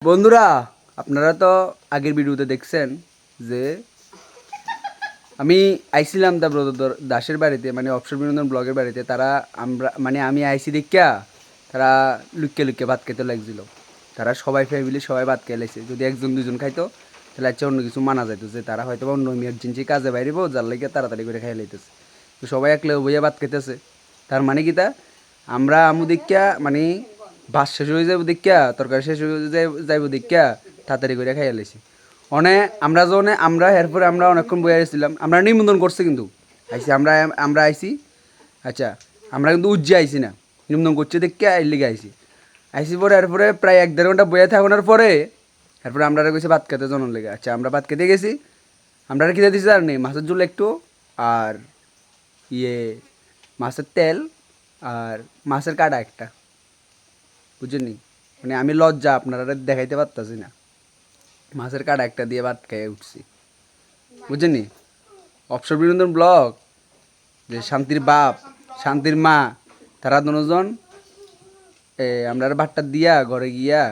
বন্ধুরা, আপনারা তো আগের ভিডিওতে দেখছেন যে আমি আইছিলাম তা ব্রদর দাসের বাড়িতে, মানে অবসর বিনোদন ব্লগের বাড়িতে। তারা আমি আইসি দেখিয়া তারা লুকিয়ে লুকিয়ে ভাত খেতে লাগছিল। তারা সবাই ফ্যামিলি সবাই ভাত খেয়ে লাইছে। যদি একজন দুজন খাইতো তাহলে আচ্ছা অন্য কিছু মানা যাইতো, যে তারা হয়তো অন্য ইমার্জেন্সি কাজে বাইরেব, যার লাগে তাড়াতাড়ি করে খাই লাইতেছে। তো সবাই একলে বইয়া ভাত খেতেছে। তার মানে কি তা আমরা আমু দেখিয়া মানে ভাত শেষ হয়ে যাবো দেখিয়া, তরকারি শেষ হয়ে যাইব দেখিয়া তাড়াতাড়ি করে খাইয়া লাইছি। আমরা এরপরে আমরা অনেকক্ষণ বইয়া গেছিলাম। আমরা নিমন্ত্রণ করছি কিন্তু আইসি আমরা আইসি। আচ্ছা, আমরা কিন্তু উজ্জে আইসি না, নিমন্ত্রণ করছে দেখে এর লিগে আইসি পরে এরপরে প্রায় 1-1.5 ঘন্টা বইয়া থাকানোর পরে এরপরে আমরা কইছি ভাত খেতে জনের লেগে। আচ্ছা, আমরা ভাত খেতে গেছি। আমরা খেতে দিছি আর নেই মাছের ঝোল একটু, আর ইয়ে মাছের তেল, আর মাছের কাটা একটা, বুঝছেন? মানে আমি লজ্জা আপনারা দেখাইতে পারতাছি না। মাছের কাটা একটা দিয়ে ভাত খেয়ে উঠছি, বুঝছেন? অবসর বিনোদন ব্লগ, যে শান্তির বাপ শান্তির মা, তারা দুজন আমরা ভাতটা দিয়া ঘরে গিয়া